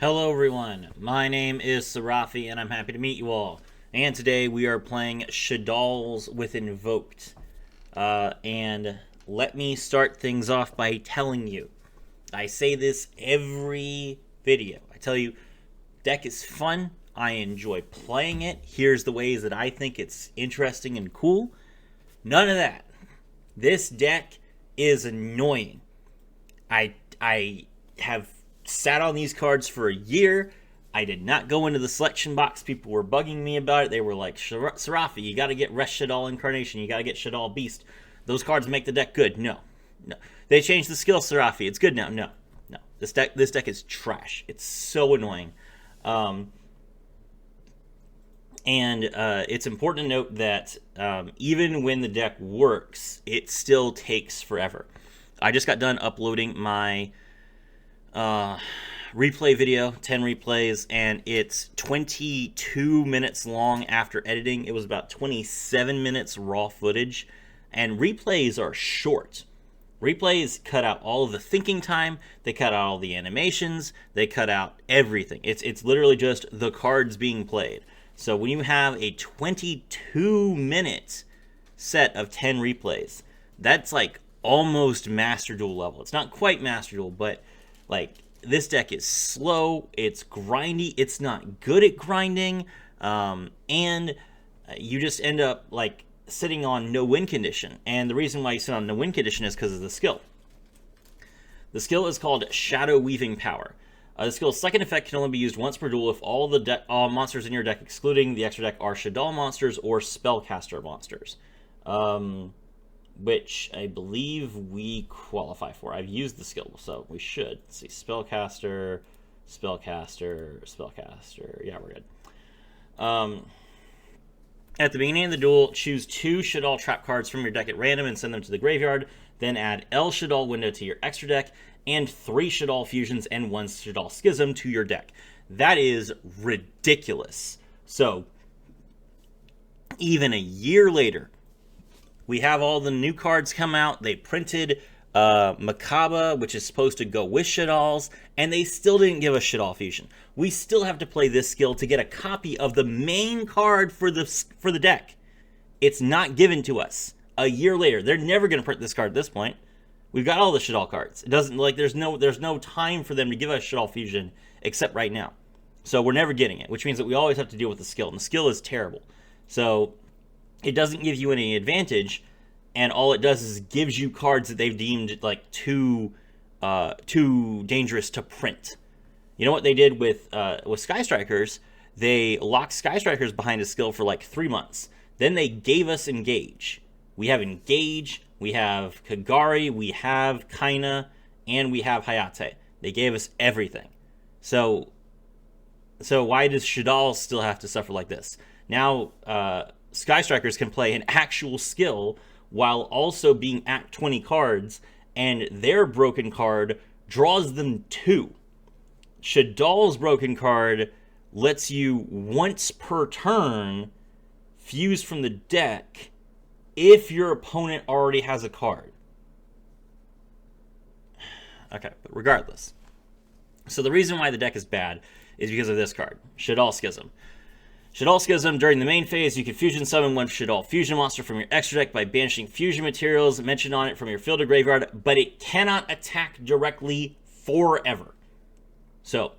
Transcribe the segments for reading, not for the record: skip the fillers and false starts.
Hello everyone, my name is Sarafi and I'm happy to meet you all. And today we are playing Shaddolls with Invoked. And let me start things off by telling you, I say this every video. I tell you, deck is fun, I enjoy playing it, here's the ways that I think it's interesting and cool. None of that. This deck is annoying. I have sat on these cards for a year. I did not go into the selection box. People were bugging me about it. They were like, Sarafi, you got to get Rest Shaddoll Incarnation. You got to get Shaddoll Beast. Those cards make the deck good. No. They changed the skill, Sarafi. It's good now. No. This deck is trash. It's so annoying. It's important to note that even when the deck works, it still takes forever. I just got done uploading my replay video, 10 replays, and it's 22 minutes long after editing. It was about 27 minutes raw footage, and replays are short. Replays cut out all of the thinking time, they cut out all the animations, they cut out everything. It's literally just the cards being played. So when you have a 22-minute set of 10 replays, that's like almost Master Duel level. It's not quite Master Duel, but like this deck is slow, it's grindy, it's not good at grinding, and you just end up like sitting on no win condition. And the reason why you sit on no win condition is because of the skill. The skill is called Shadow Weaving Power. The skill's second effect can only be used once per duel if all monsters in your deck, excluding the extra deck, are Shaddoll monsters or Spellcaster monsters. Which I believe we qualify for. I've used the skill, so we should. Let's see, Spellcaster. Yeah, we're good. At the beginning of the duel, choose 2 Shaddoll trap cards from your deck at random and send them to the graveyard. Then add L Shaddoll window to your extra deck, and 3 Shaddoll fusions and 1 Shaddoll schism to your deck. That is ridiculous. So, even a year later, we have all the new cards come out. They printed Makaba, which is supposed to go with Shaddolls, and they still didn't give us Shaddoll Fusion. We still have to play this skill to get a copy of the main card for the deck. It's not given to us a year later. They're never going to print this card at this point. We've got all the Shaddoll cards. It doesn't like there's no time for them to give us Shaddoll Fusion except right now. So we're never getting it, which means that we always have to deal with the skill, and the skill is terrible. So it doesn't give you any advantage, and all it does is gives you cards that they've deemed like too dangerous to print. You know what they did with Sky Strikers? They locked Sky Strikers behind a skill for like 3 months. Then they gave us Engage. We have Engage, we have Kagari, we have Kaina, and we have Hayate. They gave us everything. So why does Shaddoll still have to suffer like this? Now, Sky Strikers can play an actual skill while also being at 20 cards, and their broken card draws them 2. Shaddoll's broken card lets you once per turn fuse from the deck if your opponent already has a card. Okay, but regardless. So the reason why the deck is bad is because of this card, Shaddoll Schism. Shaddoll Schism, during the main phase, you can fusion summon 1 Shaddoll fusion monster from your extra deck by banishing fusion materials mentioned on it from your field to graveyard, but it cannot attack directly forever. So,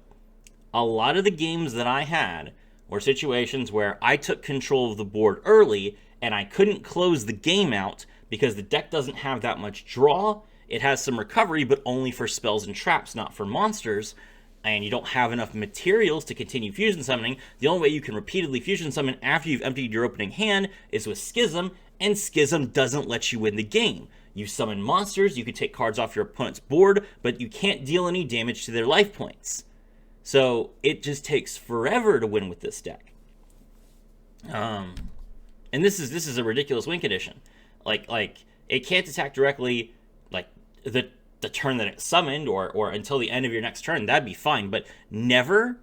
a lot of the games that I had were situations where I took control of the board early and I couldn't close the game out because the deck doesn't have that much draw. It has some recovery, but only for spells and traps, not for monsters. And you don't have enough materials to continue fusion summoning. The only way you can repeatedly fusion summon after you've emptied your opening hand is with Schism, and Schism doesn't let you win the game. You summon monsters, you can take cards off your opponent's board, but you can't deal any damage to their life points. So it just takes forever to win with this deck. And this is a ridiculous win condition. Like it can't attack directly, like the turn that it's summoned or until the end of your next turn. That'd be fine, but never.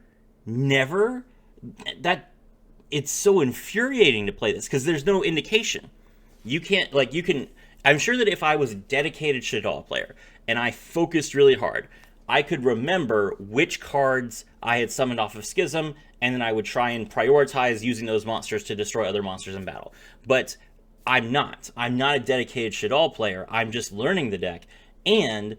That it's so infuriating to play this because there's no indication. You can. I'm sure that if I was a dedicated Shaddoll player and I focused really hard, I could remember which cards I had summoned off of Schism, and then I would try and prioritize using those monsters to destroy other monsters in battle. But I'm not. I'm not a dedicated Shaddoll player. I'm just learning the deck. And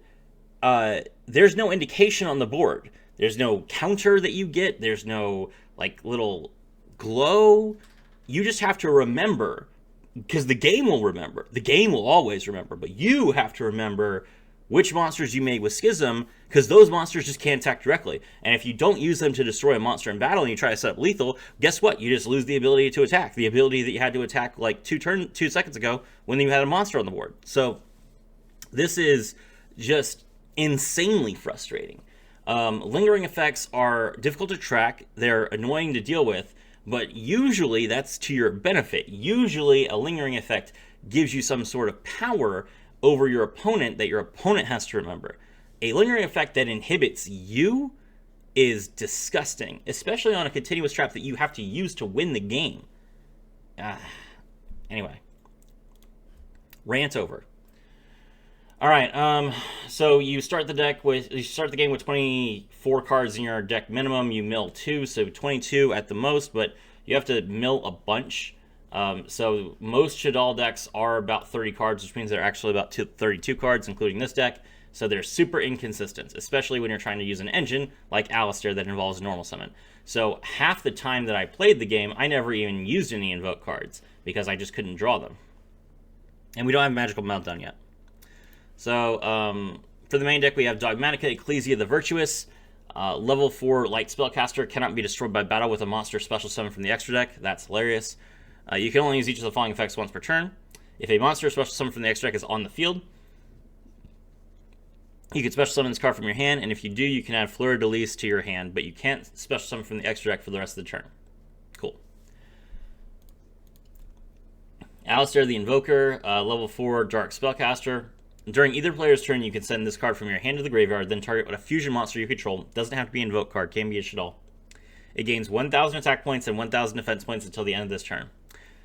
there's no indication on the board. There's no counter that you get. There's no, like, little glow. You just have to remember, because the game will remember. The game will always remember. But you have to remember which monsters you made with Schism, because those monsters just can't attack directly. And if you don't use them to destroy a monster in battle and you try to set up lethal, guess what? You just lose the ability to attack. The ability that you had to attack like 2 seconds ago when you had a monster on the board. So this is just insanely frustrating. Lingering effects are difficult to track. They're annoying to deal with, but usually that's to your benefit. Usually a lingering effect gives you some sort of power over your opponent that your opponent has to remember. A lingering effect that inhibits you is disgusting, especially on a continuous trap that you have to use to win the game. Anyway, rant over. All right, so you start the game with 24 cards in your deck minimum. You mill 2, so 22 at the most, but you have to mill a bunch. So most Shaddoll decks are about 30 cards, which means they're actually about 32 cards, including this deck. So they're super inconsistent, especially when you're trying to use an engine like Alistair that involves a normal summon. So half the time that I played the game, I never even used any Invoked cards because I just couldn't draw them. And we don't have Magical Meltdown yet. So for the main deck, we have Dogmatika, Ecclesia the Virtuous. Level 4 Light Spellcaster cannot be destroyed by battle with a monster special summon from the extra deck. That's hilarious. You can only use each of the following effects once per turn. If a monster special summon from the extra deck is on the field, you can special summon this card from your hand, and if you do, you can add Fleur de Lis to your hand, but you can't special summon from the extra deck for the rest of the turn. Cool. Alistair the Invoker, level 4 Dark Spellcaster. During either player's turn, you can send this card from your hand to the graveyard, then target what a fusion monster you control. Doesn't have to be an Invoked card, can be a Shaddoll. It gains 1,000 attack points and 1,000 defense points until the end of this turn.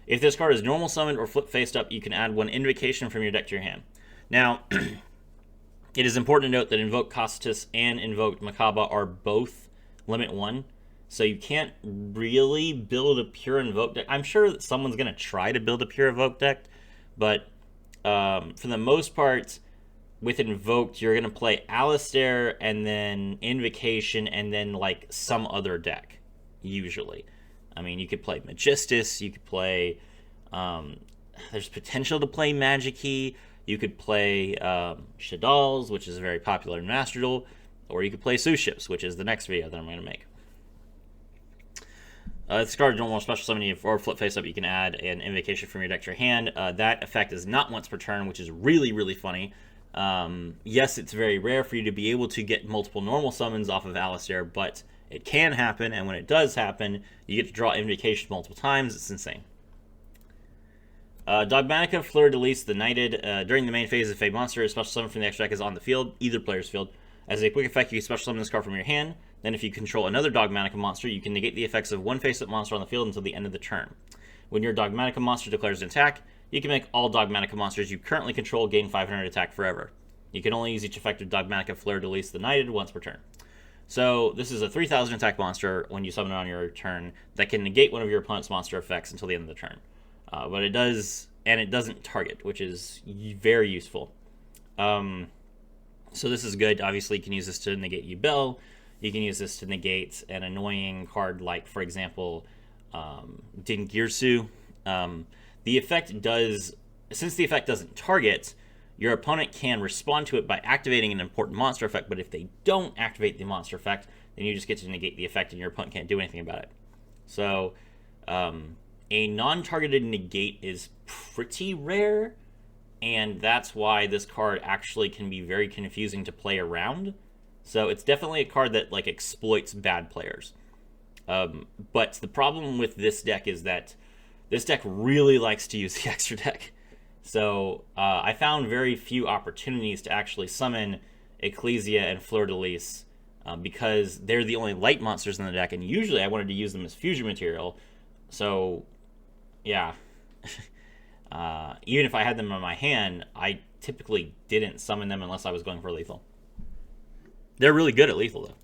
If this card is normal summoned or flip faced up, you can add 1 Invocation from your deck to your hand. Now, it is important to note that Invoked Costus and Invoked Makaba are both limit 1, so you can't really build a pure Invoked deck. I'm sure that someone's going to try to build a pure Invoked deck, but for the most part, with Invoked, you're going to play Alistair and then Invocation and then like some other deck, usually. I mean, you could play Magistus, you could play, there's potential to play Magic-Key, you could play Shaddolls, which is very popular in Master Duel, or you could play Suships, which is the next video that I'm going to make. This card, normal special summon or flip face up, you can add an Invocation from your deck to your hand. That effect is not once per turn, which is really, really funny. Yes, it's very rare for you to be able to get multiple normal summons off of Alistair, but it can happen, and when it does happen, you get to draw Invocation multiple times. It's insane. Dogmatika, Fleur de Lis, the Knighted. During the main phase, if a monster is special summoned from the extra deck is on the field, either player's field, as a quick effect, you can special summon this card from your hand. Then if you control another Dogmatika monster, you can negate the effects of one face-up monster on the field until the end of the turn. When your Dogmatika monster declares an attack, you can make all Dogmatika monsters you currently control gain 500 attack forever. You can only use each effect of Dogmatika, Fleur de Lis, the Knighted once per turn. So this is a 3,000 attack monster when you summon it on your turn that can negate one of your opponent's monster effects until the end of the turn. But it does, and it doesn't target, which is very useful. So this is good. Obviously, you can use this to negate Yubel. You can use this to negate an annoying card like, for example, Dingirsu. The effect does, since the effect doesn't target, your opponent can respond to it by activating an important monster effect, but if they don't activate the monster effect, then you just get to negate the effect and your opponent can't do anything about it. So a non-targeted negate is pretty rare, and that's why this card actually can be very confusing to play around. So it's definitely a card that like exploits bad players. But the problem with this deck is that this deck really likes to use the extra deck. So I found very few opportunities to actually summon Ecclesia and Fleur de Lis because they're the only light monsters in the deck, and usually I wanted to use them as fusion material. So yeah, even if I had them in my hand, I typically didn't summon them unless I was going for lethal. They're really good at lethal, though.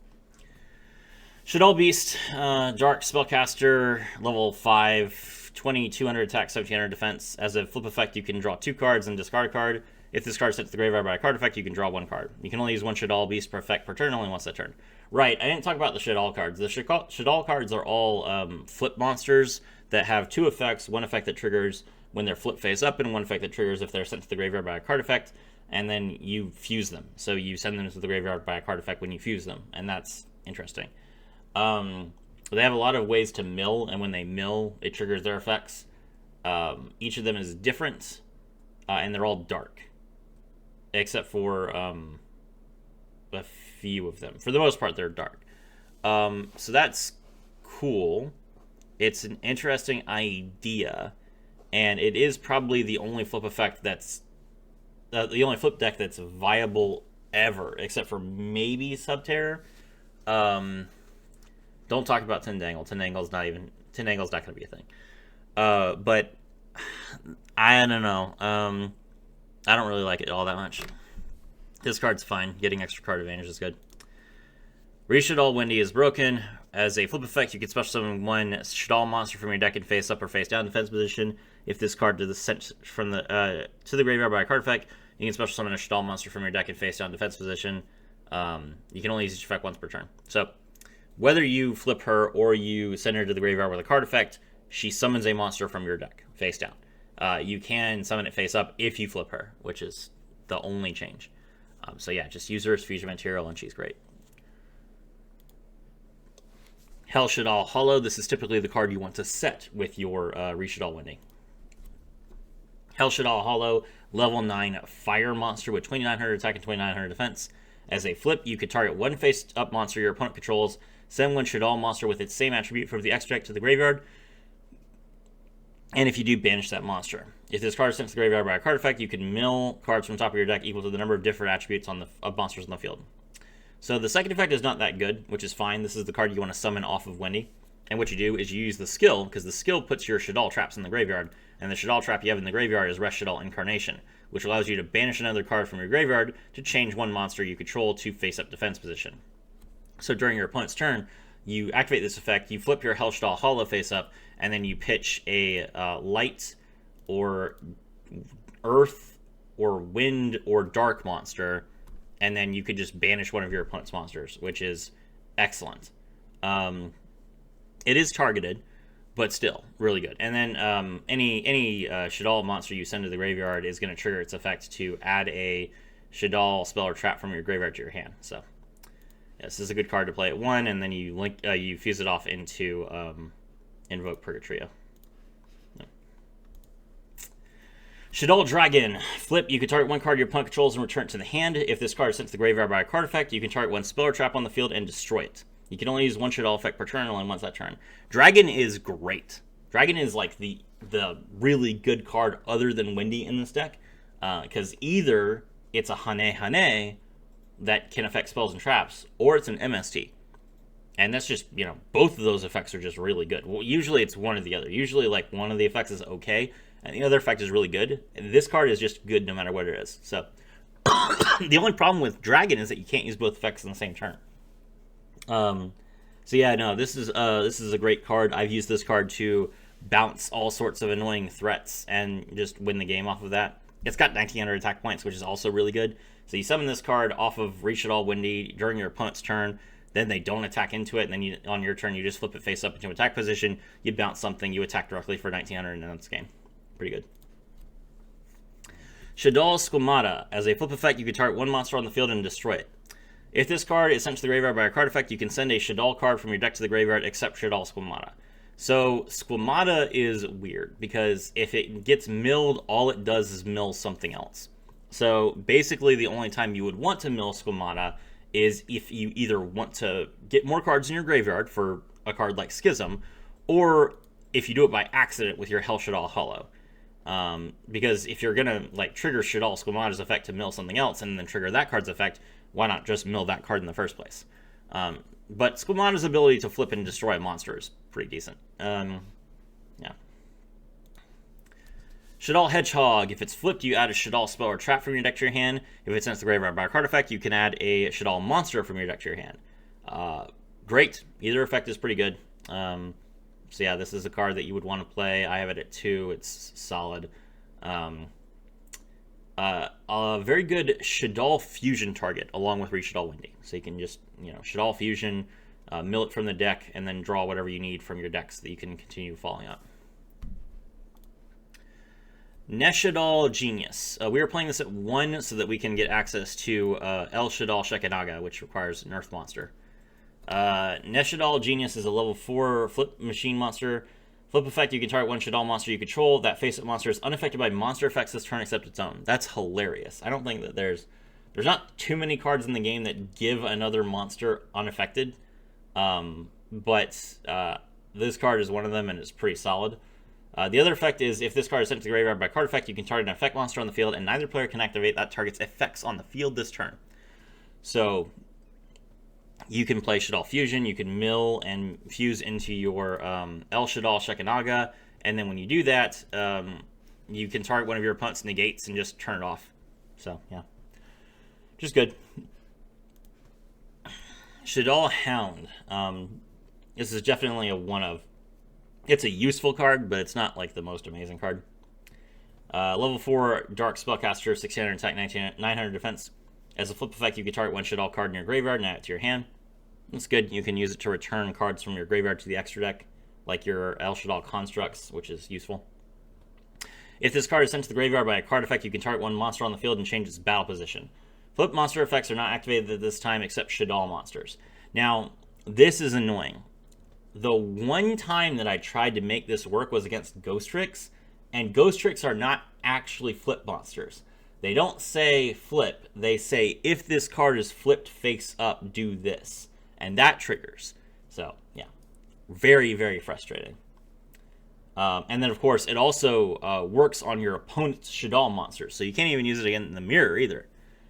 Shaddoll Beast, Dark Spellcaster, level 5, 2200 attack, 1700 defense. As a flip effect, you can draw 2 cards and discard a card. If this card is sent to the graveyard by a card effect, you can draw 1 card. You can only use 1 Shaddoll Beast per effect per turn, only once that turn. Right, I didn't talk about the Shaddoll cards. The Shaddoll cards are all flip monsters that have 2 effects. 1 effect that triggers when they're flip face up, and 1 effect that triggers if they're sent to the graveyard by a card effect, and then you fuse them. So you send them to the graveyard by a card effect when you fuse them, and that's interesting. They have a lot of ways to mill, and when they mill, it triggers their effects. Each of them is different, and they're all dark, except for a few of them. For the most part, they're dark. So that's cool. It's an interesting idea, and it is probably the only flip effect that's the only flip deck that's viable ever, except for maybe Subterror. Don't talk about Tindangle. Tindangle's not going to be a thing. But I don't know. I don't really like it all that much. This card's fine. Getting extra card advantage is good. Shaddoll Wendy is broken. As a flip effect, you can special summon 1 Shaddoll monster from your deck in face up or face down defense position. If this card is sent from the to the graveyard by a card effect, you can special summon a Shaddoll monster from your deck in face down defense position. You can only use each effect once per turn. So whether you flip her or you send her to the graveyard with a card effect, she summons a monster from your deck face down. You can summon it face up if you flip her, which is the only change. So yeah, just use her as fusion material and she's great. Hell Shaddoll Hollow. This is typically the card you want to set with your Shaddoll Wendy. Hell Shaddoll Hollow, level 9 fire monster with 2900 attack and 2900 defense. As a flip, you could target 1 face-up monster your opponent controls, send 1 Shaddoll monster with its same attribute from the extra deck to the graveyard, and if you do, banish that monster. If this card is sent to the graveyard by a card effect, you can mill cards from the top of your deck equal to the number of different attributes of monsters on the field. So the second effect is not that good, which is fine. This is the card you want to summon off of Wendy. And what you do is you use the skill, because the skill puts your Shaddoll traps in the graveyard, and the Shaddoll trap you have in the graveyard is Rest Shaddoll Incarnation, which allows you to banish another card from your graveyard to change 1 monster you control to face-up defense position. So during your opponent's turn, you activate this effect, you flip your Hell Shaddoll Hollow face-up, and then you pitch a light or earth or wind or dark monster, and then you could just banish one of your opponent's monsters, which is excellent. It is targeted, but still really good. And then any Shaddoll monster you send to the graveyard is going to trigger its effect to add a Shaddoll spell or trap from your graveyard to your hand. So yeah, this is a good card to play at 1, and then you fuse it off into Invoked Purgatrio. No. Shaddoll Dragon. Flip, you can target 1 card your opponent controls and return it to the hand. If this card is sent to the graveyard by a card effect, you can target 1 spell or trap on the field and destroy it. You can only use 1 Shaddoll effect per turn, only once that turn. Dragon is great. Dragon is like the really good card other than Wendy in this deck, because either it's a Hane that can affect spells and traps, or it's an MST. And that's just, both of those effects are just really good. Well, usually it's one or the other. Usually, like, one of the effects is okay, and the other effect is really good. And this card is just good no matter what it is. So, the only problem with Dragon is that you can't use both effects in the same turn. So yeah, no, this is a great card. I've used this card to bounce all sorts of annoying threats and just win the game off of that. It's got 1900 attack points, which is also really good. So you summon this card off of Shaddoll Wendy during your opponent's turn, then they don't attack into it, and then on your turn you just flip it face up into attack position, you bounce something, you attack directly for 1900, and that's game. Pretty good. Shaddoll Squamata. As a flip effect, you can target 1 monster on the field and destroy it. If this card is sent to the graveyard by a card effect, you can send a Shaddoll card from your deck to the graveyard except Shaddoll Squamata. So Squamata is weird, because if it gets milled, all it does is mill something else. So basically the only time you would want to mill Squamata is if you either want to get more cards in your graveyard for a card like Schism, or if you do it by accident with your Hell Shaddoll Hollow. Because if you're going to trigger Shaddoll Squamata's effect to mill something else and then trigger that card's effect, why not just mill that card in the first place? But Squamata's ability to flip and destroy a monster is pretty decent. Yeah. Shaddoll Hedgehog. If it's flipped, you add a Shaddoll spell or trap from your deck to your hand. If it's sent to the graveyard by a card effect, you can add a Shaddoll monster from your deck to your hand. Great. Either effect is pretty good. So yeah, this is a card that you would want to play. I have it at 2. It's solid. A very good Shaddoll Fusion target, along with Shaddoll Windy. So you can just, Shaddoll Fusion, mill it from the deck, and then draw whatever you need from your deck so that you can continue following up. Shaddoll Genius. We are playing this at 1 so that we can get access to El Shaddoll Shekinaga, which requires an Earth monster. Shaddoll Genius is a level 4 flip machine monster. Flip effect, you can target one Shaddoll monster you control. That face-up monster is unaffected by monster effects this turn except its own. That's hilarious. I don't think that there's not too many cards in the game that give another monster unaffected. But this card is one of them, and it's pretty solid. The other effect is, if this card is sent to the graveyard by card effect, you can target an effect monster on the field, and neither player can activate that target's effects on the field this turn. So you can play Shaddoll Fusion, you can mill and fuse into your El Shaddoll Shekinaga, and then when you do that, you can target one of your opponent's negates and just turn it off. So, yeah. Just good. Shaddoll Hound. This is definitely a one of. It's a useful card, but it's not like the most amazing card. Level 4 Dark Spellcaster, 600 attack, 900 defense. As a flip effect, you can target one Shaddoll card in your graveyard and add it to your hand. That's good. You can use it to return cards from your graveyard to the extra deck, like your El Shaddoll Constructs, which is useful. If this card is sent to the graveyard by a card effect, you can target one monster on the field and change its battle position. Flip monster effects are not activated at this time except Shaddoll monsters. Now, this is annoying. The one time that I tried to make this work was against Ghost Tricks, and Ghost Tricks are not actually flip monsters. They don't say flip, they say if this card is flipped face up, do this. And that triggers. So, yeah. Very, very frustrating. And then, of course, it also works on your opponent's Shaddoll monsters. So you can't even use it again in the mirror either.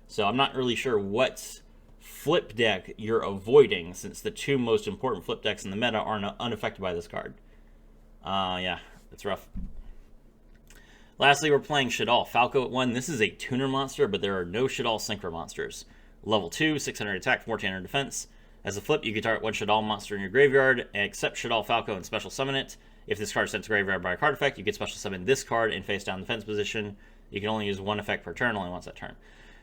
So I'm not really sure what flip deck you're avoiding, since the 2 most important flip decks in the meta are unaffected by this card. Yeah, it's rough. Lastly, we're playing Shaddoll Falco at 1. This is a tuner monster, but there are no Shaddoll Synchro monsters. Level 2, 600 attack, 1400 defense. As a flip, you can target one Shaddoll monster in your graveyard, except Shaddoll Falco, and special summon it. If this card is sent to graveyard by a card effect, you can special summon this card in face down defense position. You can only use one effect per turn, only once that turn.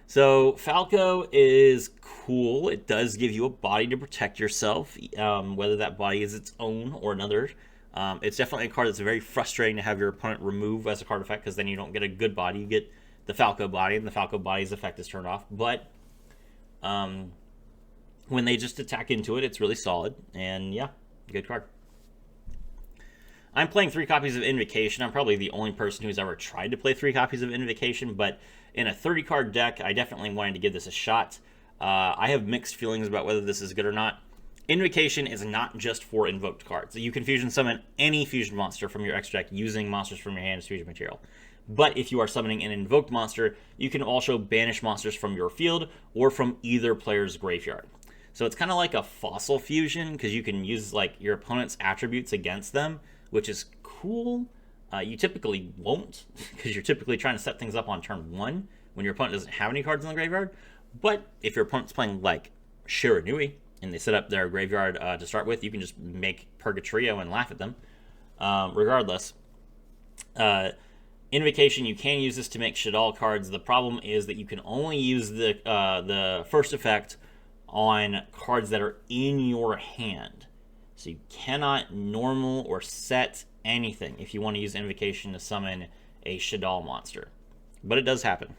So Falco is cool. It does give you a body to protect yourself, whether that body is its own or another. It's definitely a card that's very frustrating to have your opponent remove as a card effect, because then you don't get a good body. You get the Falco body, and the Falco body's effect is turned off. But when they just attack into it, it's really solid. And yeah, good card. I'm playing 3 copies of Invocation. I'm probably the only person who's ever tried to play 3 copies of Invocation, but in a 30-card deck, I definitely wanted to give this a shot. I have mixed feelings about whether this is good or not. Invocation is not just for invoked cards. You can fusion summon any fusion monster from your extra deck using monsters from your hand as fusion material. But if you are summoning an invoked monster, you can also banish monsters from your field or from either player's graveyard. So it's kind of like a fossil fusion, because you can use like your opponent's attributes against them, which is cool. You typically won't, because you're typically trying to set things up on turn 1 when your opponent doesn't have any cards in the graveyard. But if your opponent's playing like Shiranui and they set up their graveyard to start with, you can just make Purgatrio and laugh at them. Regardless, Invocation, you can use this to make Shaddoll cards. The problem is that you can only use the first effect on cards that are in your hand. So you cannot normal or set anything if you want to use Invocation to summon a Shaddoll monster. But it does happen.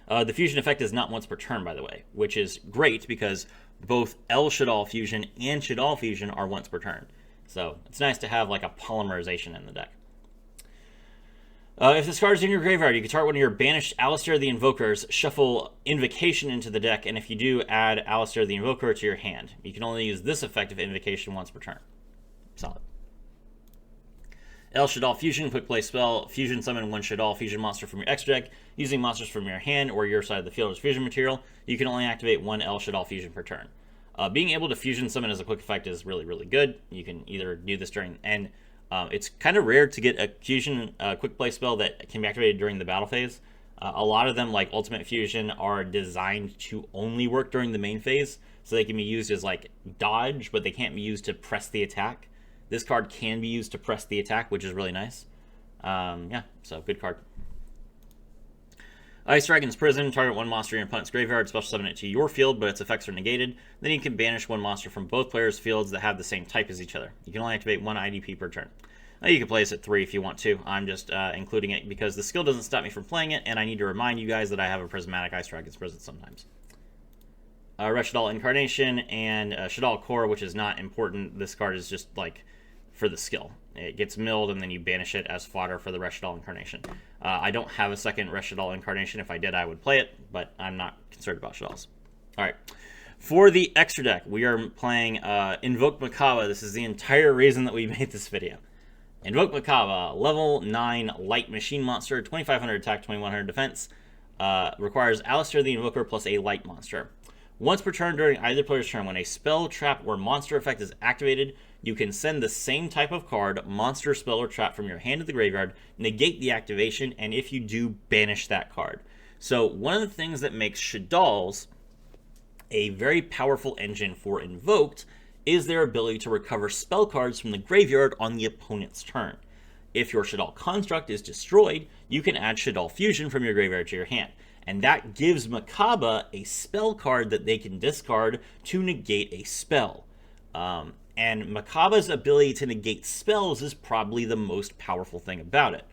The fusion effect is not once per turn, by the way, which is great because both El Shaddoll Fusion and Shaddoll Fusion are once per turn. So it's nice to have like a polymerization in the deck. If this card is in your graveyard, you can target one of your banished Alistair the Invokers, shuffle Invocation into the deck, and if you do, add Alistair the Invoker to your hand. You can only use this effect of Invocation once per turn. Solid. El Shaddoll Fusion, quick play spell, fusion summon one Shaddoll Fusion monster from your extra deck, using monsters from your hand or your side of the field as fusion material. You can only activate one El Shaddoll Fusion per turn. Being able to fusion summon as a quick effect is really, really good. You can either do this during, and It's kind of rare to get a fusion quick play spell that can be activated during the battle phase. A lot of them, like Ultimate Fusion, are designed to only work during the main phase, so they can be used as like dodge, but they can't be used to press the attack. This card can be used to press the attack, which is really nice. Yeah, so good card. Ice Dragon's Prison. Target one monster in your opponent's graveyard, special summon it to your field, but its effects are negated. Then you can banish one monster from both players' fields that have the same type as each other. You can only activate one IDP per turn. You can play this at 3 if you want to. I'm just including it because the skill doesn't stop me from playing it, and I need to remind you guys that I have a Prismatic Ice Dragon's Prison sometimes. Shaddoll Incarnation and Shaddoll Core, which is not important. This card is just like for the skill. It gets milled, and then you banish it as fodder for the Shaddoll Incarnation. I don't have a second Shaddoll Incarnation. If I did, I would play it, but I'm not concerned about Shaddolls. All right. For the extra deck, we are playing Invoked Makaba. This is the entire reason that we made this video. Invoked Makaba, level 9 light machine monster, 2500 attack, 2100 defense. Requires Alistair the Invoker plus a light monster. Once per turn during either player's turn, when a spell, trap, or monster effect is activated, you can send the same type of card, monster, spell, or trap from your hand to the graveyard, negate the activation, and if you do, banish that card. So one of the things that makes Shaddolls a very powerful engine for Invoked is their ability to recover spell cards from the graveyard on the opponent's turn. If your Shaddoll construct is destroyed, you can add Shaddoll Fusion from your graveyard to your hand. And that gives Makaba a spell card that they can discard to negate a spell. And Makaba's ability to negate spells is probably the most powerful thing about it.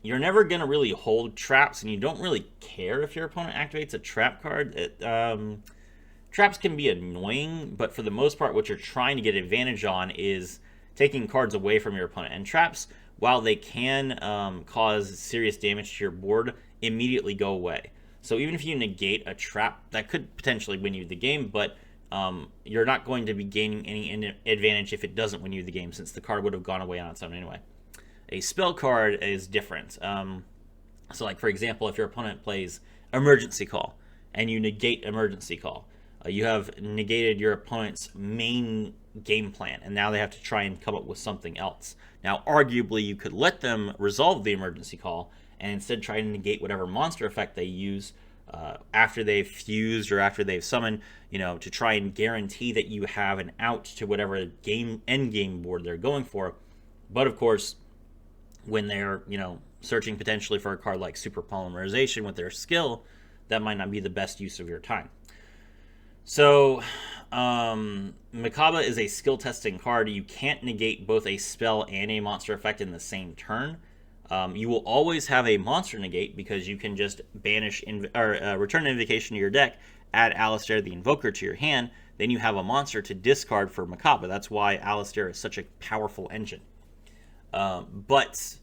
You're never going to really hold traps, and you don't really care if your opponent activates a trap card. Traps can be annoying, but for the most part, what you're trying to get advantage on is taking cards away from your opponent. And traps, while they can cause serious damage to your board, immediately go away. So even if you negate a trap, that could potentially win you the game, but you're not going to be gaining any advantage if it doesn't win you the game, since the card would have gone away on its own anyway. A spell card is different. So like, for example, if your opponent plays Emergency Call, and you negate Emergency Call, you have negated your opponent's main game plan, and now they have to try and come up with something else. Now, arguably, you could let them resolve the Emergency Call, and instead try to negate whatever monster effect they use after they've fused or after they've summoned, to try and guarantee that you have an out to whatever end game board they're going for. But of course, when they're, searching potentially for a card like Super Polymerization with their skill, that might not be the best use of your time. So, Makaba is a skill testing card. You can't negate both a spell and a monster effect in the same turn. You will always have a monster negate because you can just banish return an invocation to your deck, add Alistair the Invoker to your hand, then you have a monster to discard for Makaba. That's why Alistair is such a powerful engine. But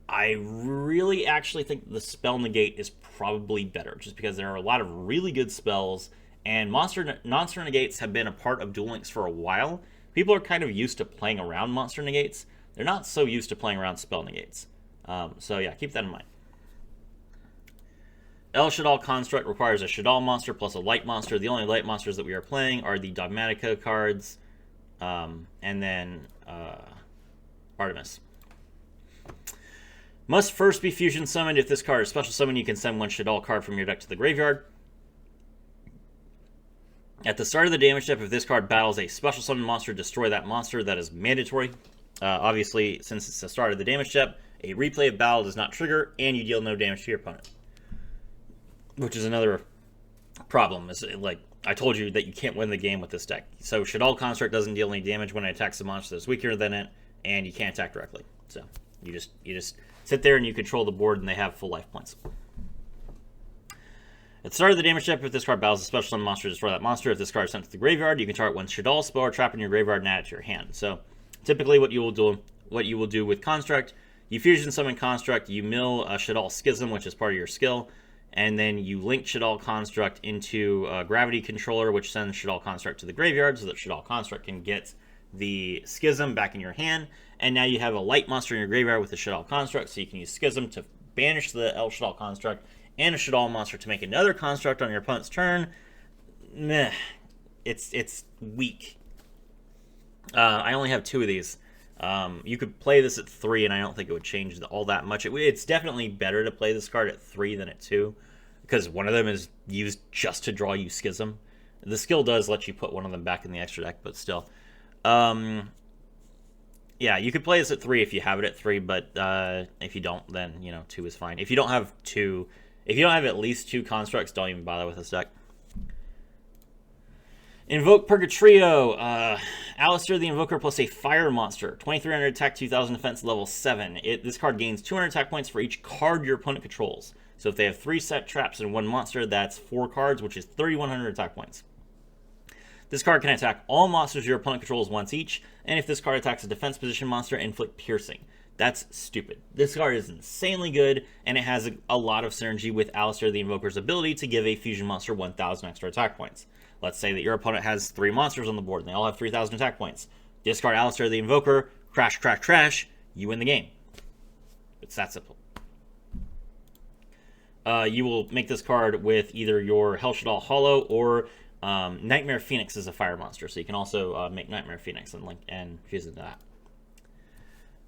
I really actually think the spell negate is probably better, just because there are a lot of really good spells, and monster negates have been a part of Duel Links for a while. People are kind of used to playing around monster negates. They're not so used to playing around spell negates. So yeah, keep that in mind. El Shaddoll Construct requires a Shaddoll monster plus a light monster. The only light monsters that we are playing are the Dogmatika cards, and then Artemis. Must first be fusion summoned. If this card is special summoned, you can send one Shaddoll card from your deck to the graveyard. At the start of the damage step, if this card battles a special summon monster, destroy that monster. That is mandatory. Obviously, since it's the start of the damage step, a replay of battle does not trigger, and you deal no damage to your opponent. Which is another problem. Is like I told you that you can't win the game with this deck. So Shaddoll Construct doesn't deal any damage when it attacks a monster that's weaker than it, and you can't attack directly. So you just sit there and you control the board, and they have full life points. At the start of the damage step, if this card battles a special summon monster, destroy that monster. If this card is sent to the graveyard, you can target one Shaddoll spell or trap in your graveyard and add it to your hand. So typically what you will do with Construct, you fusion summon Construct, you mill a Shaddoll Schism, which is part of your skill, and then you link Shaddoll Construct into Gravity Controller, which sends Shaddoll Construct to the graveyard so that Shaddoll Construct can get the Schism back in your hand. And now you have a light monster in your graveyard with the Shaddoll Construct, so you can use Schism to banish the El Shaddoll Construct and a Shaddoll monster to make another construct on your opponent's turn. Meh. It's weak. I only have 2 of these. You could play this at 3, and I don't think it would change all that much. It's definitely better to play this card at 3 than at 2, because one of them is used just to draw you Schism. The skill does let you put one of them back in the extra deck, but still. Yeah, you could play this at 3 if you have it at 3, but if you don't, then, 2 is fine. If you don't have at least 2 constructs, don't even bother with this deck. Invoke Purgatrio. Alistair the Invoker plus a fire monster. 2300 attack, 2000 defense, level 7. This card gains 200 attack points for each card your opponent controls. So if they have 3 set traps and 1 monster, that's 4 cards, which is 3100 attack points. This card can attack all monsters your opponent controls once each, and if this card attacks a defense position monster, inflict piercing. That's stupid. This card is insanely good, and it has a lot of synergy with Alistair the Invoker's ability to give a fusion monster 1000 extra attack points. Let's say that your opponent has 3 monsters on the board, and they all have 3000 attack points. Discard Alistair the Invoker, crash, crash, crash, you win the game. It's that simple. You will make this card with either your Hell Shaddoll Hollow or Nightmare Phoenix is a fire monster, so you can also make Nightmare Phoenix and fuse into that.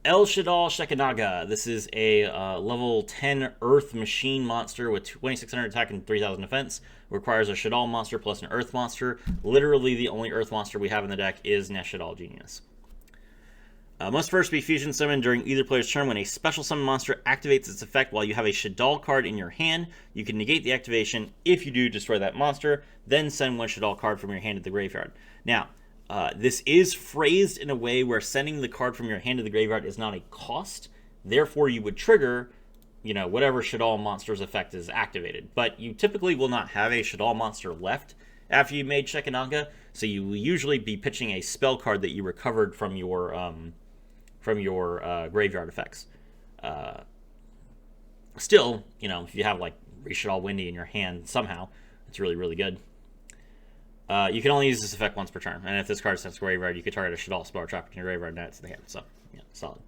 El Shaddoll Shekinaga. This is a level 10 Earth Machine monster with 2600 attack and 3000 defense. Requires a Shaddoll monster plus an Earth monster. Literally the only Earth monster we have in the deck is Shaddoll Genius. Must first be fusion summoned during either player's turn. When a special summon monster activates its effect while you have a Shaddoll card in your hand, you can negate the activation. If you do, destroy that monster, then send 1 Shaddoll card from your hand to the graveyard. Now, this is phrased in a way where sending the card from your hand to the graveyard is not a cost. Therefore, you would trigger, whatever Shaddoll monster's effect is activated. But you typically will not have a Shaddoll monster left after you made Shekinaga, so you will usually be pitching a spell card that you recovered from your graveyard effects. Still, if you have like Shaddoll Windy in your hand somehow, it's really, really good. You can only use this effect once per turn, and if this card is sent to graveyard, you can target a Shaddoll spell or trap in your graveyard and add it to the hand. So, yeah, solid.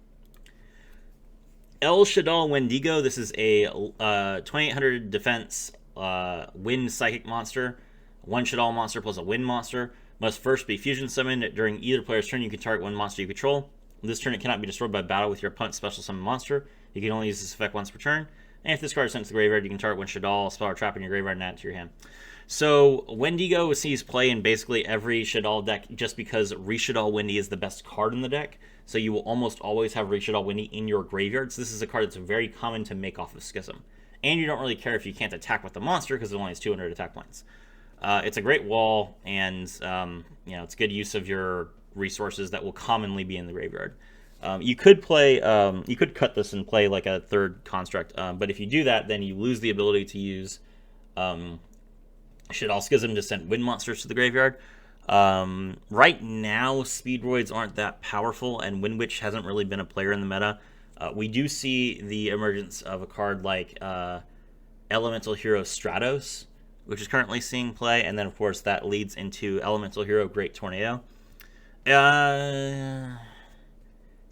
El Shaddoll Wendigo. This is a 2800 defense wind psychic monster. 1 Shaddoll monster plus a wind monster. Must first be fusion summoned during either player's turn. You can target 1 monster you control. This turn it cannot be destroyed by battle with your opponent's special summon monster. You can only use this effect once per turn. And if this card is sent to the graveyard, you can target 1 Shaddoll spell or trap in your graveyard and add it to your hand. So Wendigo sees play in basically every Shaddoll deck just because Shaddoll Windy is the best card in the deck. So you will almost always have Shaddoll Windy in your graveyard. So this is a card that's very common to make off of Schism. And you don't really care if you can't attack with the monster because it only has 200 attack points. It's a great wall, and it's good use of your resources that will commonly be in the graveyard. You could cut this and play like a 3rd construct, but if you do that, then you lose the ability to use Shaddoll Schism to send wind monsters to the graveyard. Right now, Speedroids aren't that powerful, and Wind Witch hasn't really been a player in the meta. We do see the emergence of a card like Elemental Hero Stratos, which is currently seeing play, and then, of course, that leads into Elemental Hero Great Tornado. It's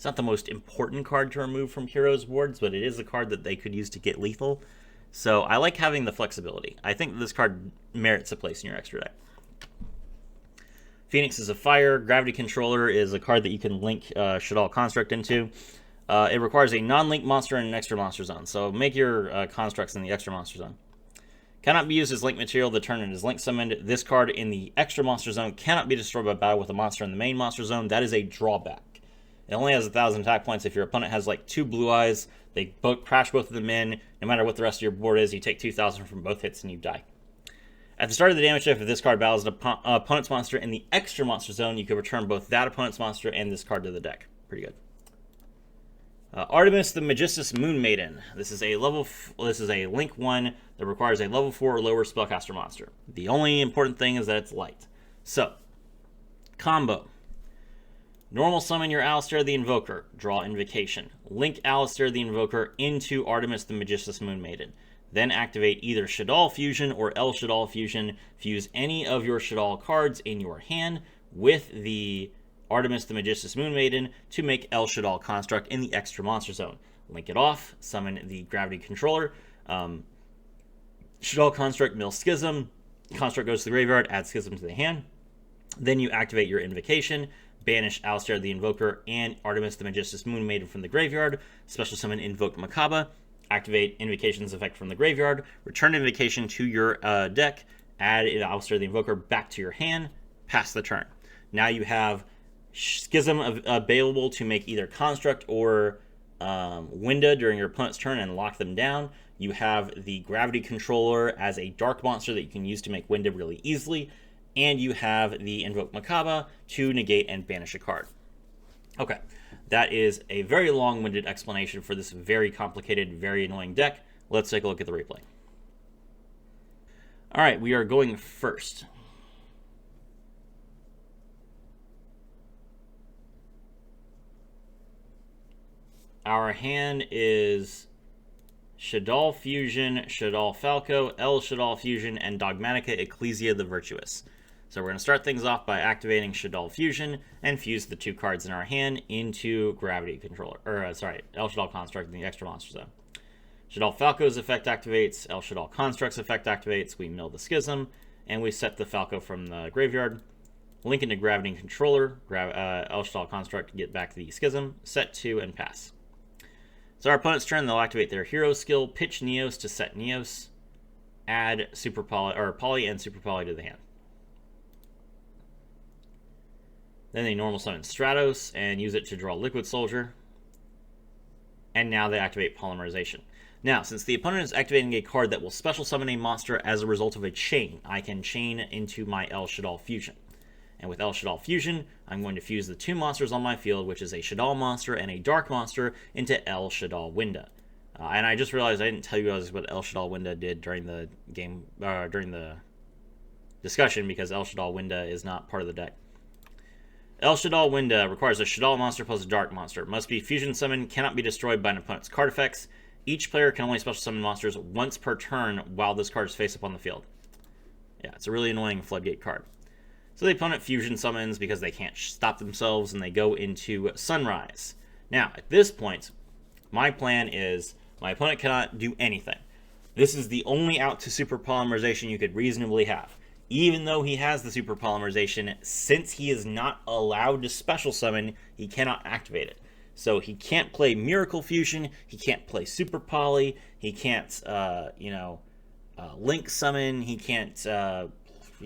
not the most important card to remove from Heroes boards, but it is a card that they could use to get lethal. So I like having the flexibility. I think this card merits a place in your extra deck. Phoenix is a fire. Gravity Controller is a card that you can link Shaddoll Construct into. It requires a non-link monster in an extra monster zone. So make your constructs in the extra monster zone. Cannot be used as link material the turn it is link summoned. This card in the extra monster zone cannot be destroyed by battle with a monster in the main monster zone. That is a drawback. It only has 1000 attack points. If your opponent has like 2 blue eyes, they crash both of them in. No matter what the rest of your board is, you take 2000 from both hits and you die. At the start of the damage shift, if this card battles an opponent's monster in the extra monster zone, you can return both that opponent's monster and this card to the deck. Pretty good. Artemis the Magistus Moon Maiden. This is a link 1 that requires a level 4 or lower spellcaster monster. The only important thing is that it's light. So, combo. Normal summon your Alistair the Invoker. Draw Invocation. Link Alistair the Invoker into Artemis the Magistus Moon Maiden. Then activate either Shaddoll Fusion or El Shaddoll Fusion. Fuse any of your Shaddoll cards in your hand with the Artemis the Magistus Moon Maiden to make El Shaddoll Construct in the extra monster zone. Link it off, summon the Gravity Controller. Shaddoll Construct, mill Schism. Construct goes to the graveyard, add Schism to the hand. Then you activate your Invocation. banish Alistair the Invoker and Artemis the Magistus Moon Maiden from the graveyard, special summon Invoked Makaba, activate Invocation's effect from the graveyard, return Invocation to your deck, add Alistair the Invoker back to your hand, pass the turn. Now you have Schism available to make either Construct or Winda during your opponent's turn and lock them down. You have the Gravity Controller as a dark monster that you can use to make Winda really easily, and you have the Invoked Makaba to negate and banish a card. Okay, that is a very long-winded explanation for this very complicated, very annoying deck. Let's take a look at the replay. All right, we are going first. Our hand is Shaddoll Fusion, Shaddoll Falco, El Shaddoll Fusion, and Dogmatika Ecclesia the Virtuous. So we're going to start things off by activating Shaddoll Fusion and fuse the 2 cards in our hand into Gravity Controller, El Shaddoll Construct in the extra monster zone. Shaddoll Falco's effect activates, El Shaddoll Construct's effect activates, we mill the Schism, and we set the Falco from the graveyard, link into Gravity Controller, El Shaddoll Construct to get back the Schism, set 2, and pass. So our opponent's turn, they'll activate their hero skill, pitch Neos to set Neos, add Super Poly, or Poly and Super Poly to the hand. Then they normal summon Stratos and use it to draw Liquid Soldier. And now they activate Polymerization. Now, since the opponent is activating a card that will special summon a monster as a result of a chain, I can chain into my El Shaddoll Fusion. And with El Shaddoll Fusion, I'm going to fuse the 2 monsters on my field, which is a Shaddoll monster and a Dark monster, into El Shaddoll Winda. And I just realized I didn't tell you guys what El Shaddoll Winda did during the game, during the discussion, because El Shaddoll Winda is not part of the deck. El Shaddoll Winda requires a Shaddoll monster plus a Dark monster. Must be fusion summoned, cannot be destroyed by an opponent's card effects. Each player can only special summon monsters once per turn while this card is face up on the field. Yeah, it's a really annoying Floodgate card. So the opponent fusion summons because they can't stop themselves, and they go into Sunrise. Now, at this point, my plan is my opponent cannot do anything. This is the only out to Super Polymerization you could reasonably have. Even though he has the Super Polymerization, since he is not allowed to special summon, he cannot activate it. So he can't play Miracle Fusion, he can't play Super Poly, he can't, Link Summon, he can't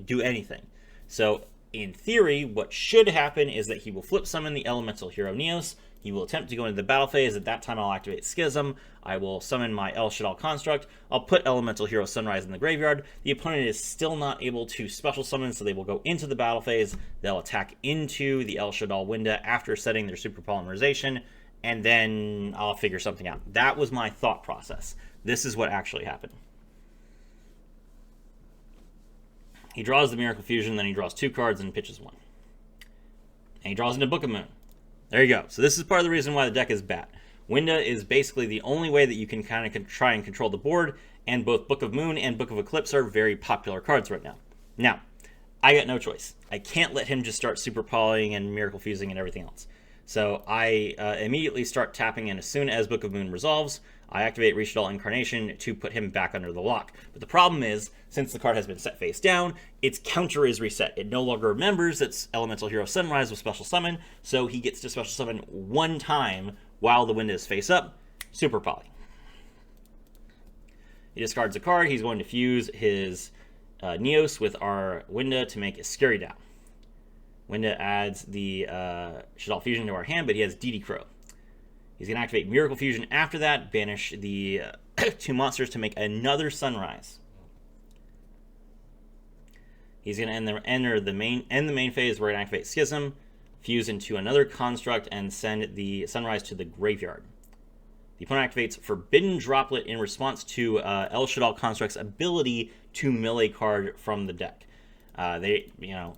do anything. So, in theory, what should happen is that he will flip summon the Elemental Hero Neos. He will attempt to go into the battle phase. At that time, I'll activate Schism. I will summon my El Shaddoll Construct. I'll put Elemental Hero Sunrise in the graveyard. The opponent is still not able to special summon, so they will go into the battle phase. They'll attack into the El Shaddoll Winda after setting their Super Polymerization, and then I'll figure something out. That was my thought process. This is what actually happened. He draws the Miracle Fusion, then he draws 2 cards and pitches 1. And he draws into Book of Moon. There you go. So this is part of the reason why the deck is bad. Winda is basically the only way that you can kind of try and control the board, and both Book of Moon and Book of Eclipse are very popular cards right now. Now, I got no choice. I can't let him just start Super Polying and Miracle Fusing and everything else. So I immediately start tapping, and as soon as Book of Moon resolves, I activate Shaddoll Incarnation to put him back under the lock. But the problem is, since the card has been set face down, its counter is reset. It no longer remembers that Elemental Hero Sunrise was special summon, so he gets to special summon 1 time while the Winda is face up, Super Poly. He discards a card. He's going to fuse his Neos with our Winda to make a Scary Down. Winda adds the Shaddoll Fusion to our hand, but he has DD Crow. He's going to activate Miracle Fusion after that, banish the 2 monsters to make another Sunrise. He's going to end the main phase. We're going to activate Schism, fuse into another construct, and send the Sunrise to the graveyard. The opponent activates Forbidden Droplet in response to El Shaddoll Construct's ability to mill a card from the deck. Forbidden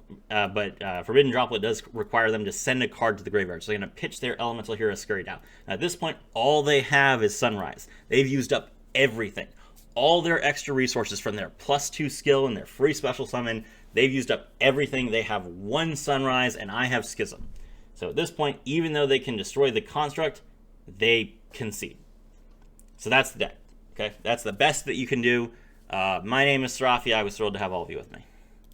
Droplet does require them to send a card to the graveyard. So they're going to pitch their Elemental Hero Scary Down. Now, at this point, all they have is Sunrise. They've used up everything. All their extra resources from their +2 skill and their free special summon. They've used up everything. They have 1 Sunrise, and I have Schism. So at this point, even though they can destroy the construct, they concede. So that's the deck. Okay, that's the best that you can do. My name is Serafi. I was thrilled to have all of you with me.